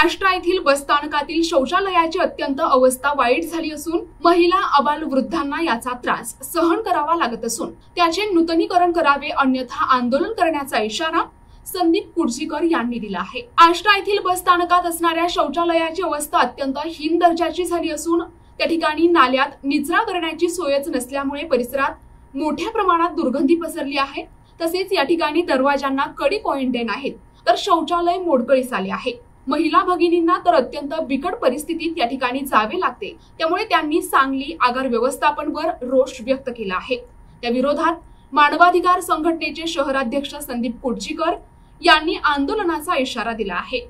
आष्टा येथील बसस्थानकातील शौचालयाची अत्यंत अवस्था वाईट झाली असून महिला अबालवृद्धांना याचा त्रास सहन करावा लागत असून त्याचे नूतनीकरण करावे अन्यथा आंदोलन करण्याचा इशारा संदीप कुडजीकर यांनी दिला आहे। आष्टा येथील बसस्थानकात असणाऱ्या शौचालयाची अवस्था अत्यंत हीन दर्जाची झाली असून त्या ठिकाणी नाल्यात निचरा करण्याची सोयच नसल्यामुळे परिसरात मोठ्या प्रमाणात दुर्गंधी पसरली आहे। तसेच या ठिकाणी दरवाजांना कडी पॉइंट आहेत तर शौचालय मोडकळीस आले आहे। महिला भगिनींना तर अत्यंत बिकट परिस्थितीत या ठिकाणी जावे लागते। त्यामुळे त्यांनी सांगली आगार व्यवस्थापनवर रोष व्यक्त केला आहे। त्या विरोधात मानवाधिकार संघटनेचे शहराध्यक्ष संदीप कुडजीकर यांनी आंदोलनाचा इशारा दिला आहे।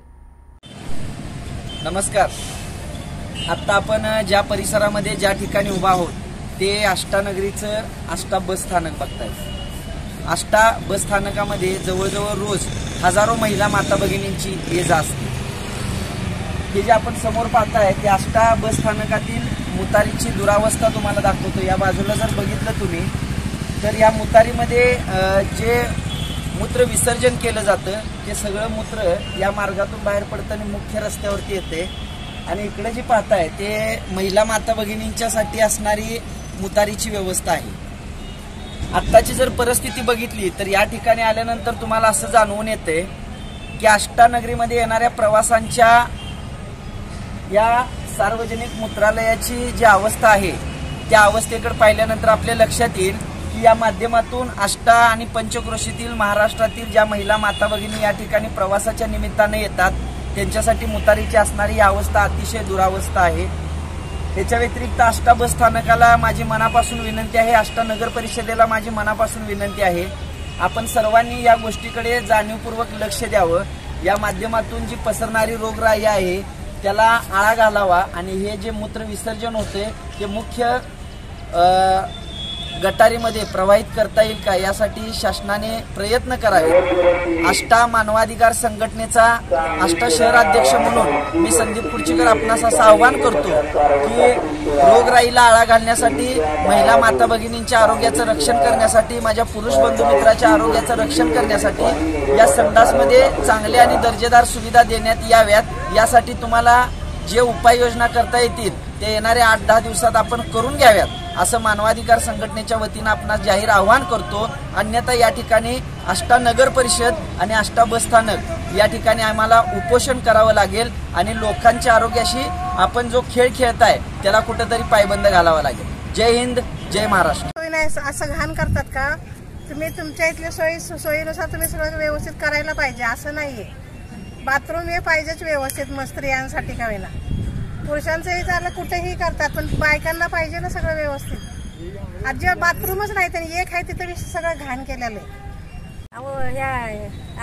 नमस्कार। आता आपण ज्या परिसरामध्ये ज्या ठिकाणी उभा आहोत ते आष्टा नगरीचं आष्टा बस स्थानक बघताय। आष्टा बस स्थानकामध्ये जवळजवळ रोज हजारो महिला माता भगिनींची ये जा असते। हे जे आपण समोर पाहताय ते आष्टा बस स्थानकातील मुतारीची दुरावस्था तुम्हाला दाखवतो। या बाजूला जर बघितलं तुम्ही तर या मुतारीमध्ये जे मूत्र विसर्जन केलं जातं ते सगळं मूत्र या मार्गातून बाहेर पडताना मुख्य रस्त्यावरती येते आणि इकडे जे पाहताय ते महिला माता भगिनींच्यासाठी असणारी मुतारीची व्यवस्था आहे। आत्ताची जर परिस्थिती बघितली तर या ठिकाणी आल्यानंतर तुम्हाला असं जाणवून येते की आष्टा नगरीमध्ये येणाऱ्या प्रवाशांच्या या सार्वजनिक मूत्रालयाची जी अवस्था आहे त्या अवस्थेकडे पाहिल्यानंतर आपल्या लक्षात येईल की या माध्यमातून आष्टा आणि पंचक्रोशीतील महाराष्ट्रातील ज्या महिला माता भगिनी या ठिकाणी प्रवासाच्या निमित्ताने येतात त्यांच्यासाठी मुतारीची असणारी ही अवस्था अतिशय दुरावस्था आहे। याच्या व्यतिरिक्त आष्टा बस स्थानकाला माझी मनापासून विनंती आहे, आष्टा नगर परिषदेला माझी मनापासून विनंती आहे, आपण सर्वांनी या गोष्टीकडे जाणीवपूर्वक लक्ष द्यावं। या माध्यमातून जी पसरणारी रोगराई आहे त्याला आळा घालावा आणि हे जे मूत्र विसर्जन होते ते मुख्य गटारीमध्ये प्रवाहित करता येईल का यासाठी शासनाने प्रयत्न करावे। आष्टा मानवाधिकार संघटनेचा आष्टा शहराध्यक्ष म्हणून मी संदीप कुडजीकर आपणास असं आवाहन करतो की रोगराईला आळा घालण्यासाठी, महिला माता भगिनींच्या आरोग्याचं रक्षण करण्यासाठी, माझ्या पुरुष बंधू मित्राच्या आरोग्याचं रक्षण करण्यासाठी या संडासमध्ये चांगल्या आणि दर्जेदार सुविधा देण्यात याव्यात। यासाठी तुम्हाला जे उपाययोजना करता येतील ते येणाऱ्या 8-10 दिवसात आपण करून घ्याव्यात असं मानवाधिकार संघटनेच्या वतीनं आपणास जाहीर आवाहन करतो। अन्यथा या ठिकाणी आष्टा नगर परिषद आणि आष्टा बस स्थानक या ठिकाणी आम्हाला उपोषण करावं लागेल आणि लोकांच्या आरोग्याशी आपण जो खेळ खेळताय त्याला कुठेतरी पायबंद घालावा लागेल। जय हिंद, जय महाराष्ट्र। असं घाण करतात का तुम्ही? तुमच्या इथल्या सोयीनुसार तुम्ही सगळं व्यवस्थित करायला पाहिजे, असं नाहीये। बाथरूम हे पाहिजेच व्यवस्थित, मस्त स्त्रियांसाठी का होईना, पुरुषांचंही झालं कुठेही करतात पण बायकांना पाहिजे ना सगळं व्यवस्थित। अजिबात बाथरूमच नाही तर एक आहे तिथं सगळं घाण केलेलं आहे। अहो या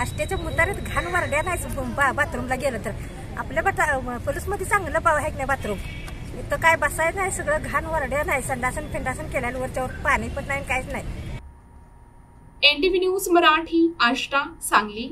आष्ट्याच्या मुतारीत घाण वरड्या नाही, बाथरूमला गेलं तर आपल्या पोलीसमध्ये चांगलं पाव आहे की नाही बाथरूम, इथं काय बसायचं नाही, सगळं घाण वरड्या नाही, संडासन फिंडासन केल्यानं वरच्यावर पाणी पण नाही, काहीच नाही। NTV news Marathi, Ashta, Sangli.